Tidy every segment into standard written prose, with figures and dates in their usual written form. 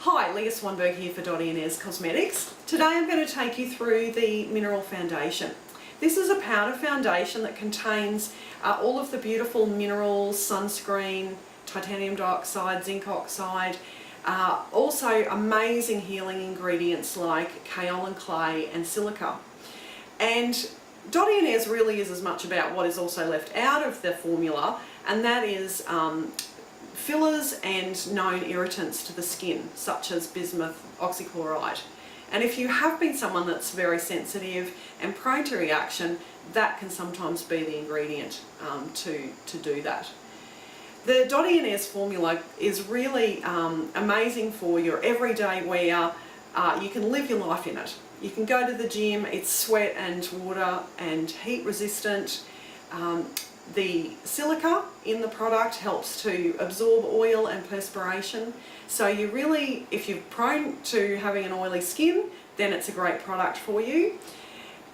Hi, Leah Swanberg here for Dottie Inez Cosmetics. Today I'm going to take you through the Mineral Foundation. This is a powder foundation that contains all of the beautiful minerals, sunscreen, titanium dioxide, zinc oxide, also amazing healing ingredients like kaolin clay and silica. And Dottie Inez really is as much about what is also left out of the formula, and that is fillers and known irritants to the skin, such as bismuth oxychloride. And if you have been someone that's very sensitive and prone to reaction, that can sometimes be the ingredient to do that. The Dottie Inez formula is really amazing for your everyday wear. You can live your life in it. You can go to the gym, it's sweat and water and heat resistant. The silica in the product helps to absorb oil and perspiration. So you really, if you're prone to having an oily skin, then it's a great product for you.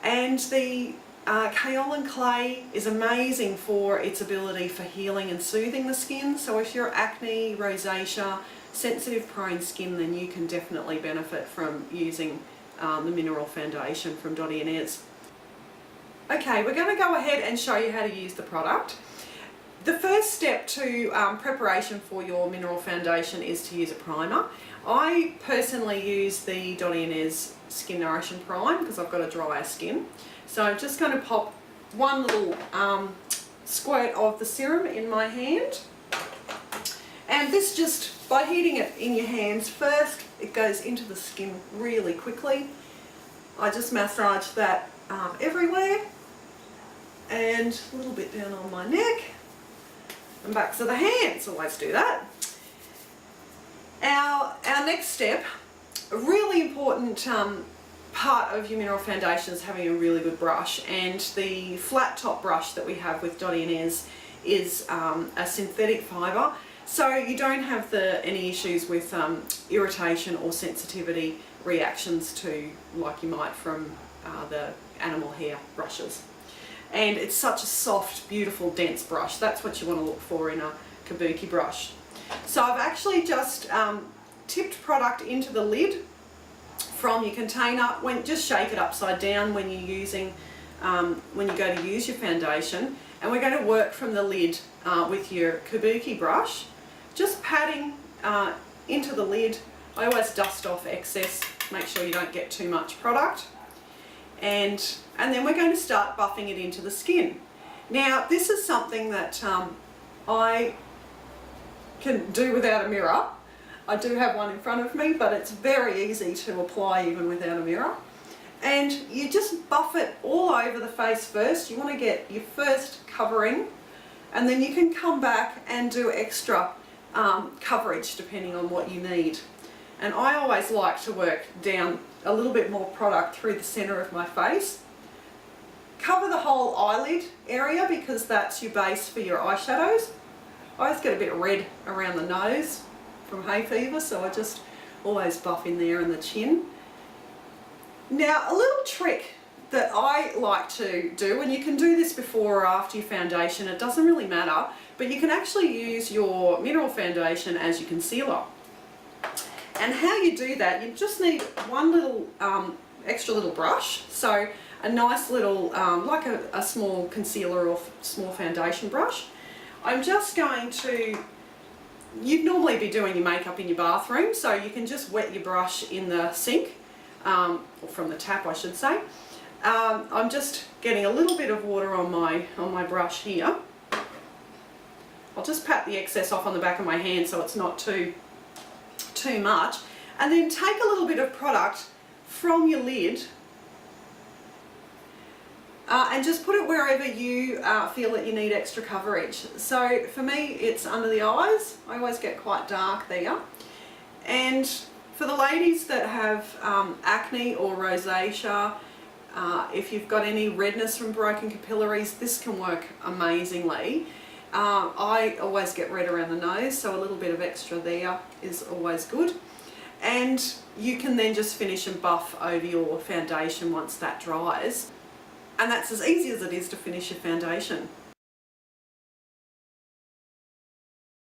And the kaolin clay is amazing for its ability for healing and soothing the skin. So if you're acne, rosacea, sensitive prone skin, then you can definitely benefit from using the Mineral Foundation from Dottie Inez. Okay, we're going to go ahead and show you how to use the product. The first step to preparation for your Mineral Foundation is to use a primer. I personally use the Dottie Inez Skin Nourishing Prime because I've got a drier skin. So I'm just going to pop one little squirt of the serum in my hand. And this just, by heating it in your hands first, it goes into the skin really quickly. I just massage that everywhere, and a little bit down on my neck and backs of the hands. Always do that. Our next step, a really important part of your Mineral Foundation is having a really good brush, and the flat top brush that we have with Dottie Inez is a synthetic fibre, so you don't have any issues with irritation or sensitivity reactions to, like you might from the animal hair brushes. And it's such a soft, beautiful, dense brush. That's what you want to look for in a kabuki brush. So I've actually just tipped product into the lid from your container. Just shake it upside down when you're using, when you go to use your foundation. And we're going to work from the lid with your kabuki brush, just patting into the lid. I always dust off excess, make sure you don't get too much product. And then we're going to start buffing it into the skin. Now this is something that I can do without a mirror. I do have one in front of me, but it's very easy to apply even without a mirror. And you just buff it all over the face first. You want to get your first covering, and then you can come back and do extra coverage depending on what you need. And I always like to work down a little bit more product through the center of my face. Cover the whole eyelid area because that's your base for your eyeshadows. I always get a bit red around the nose from hay fever, so I just always buff in there and the chin. Now, a little trick that I like to do, and you can do this before or after your foundation, it doesn't really matter, but you can actually use your Mineral Foundation as your concealer. And how you do that, you just need one little extra little brush, so a nice little, like a small concealer or small foundation brush. I'm just going to, you'd normally be doing your makeup in your bathroom, so you can just wet your brush in the sink, or from the tap I should say. I'm just getting a little bit of water on my brush here. I'll just pat the excess off on the back of my hand so it's not too much, and then take a little bit of product from your lid and just put it wherever you feel that you need extra coverage. So for me it's under the eyes. I always get quite dark there, and for the ladies that have acne or rosacea, if you've got any redness from broken capillaries, this can work amazingly. I always get red around the nose, so a little bit of extra there is always good. And you can then just finish and buff over your foundation once that dries. And that's as easy as it is to finish your foundation.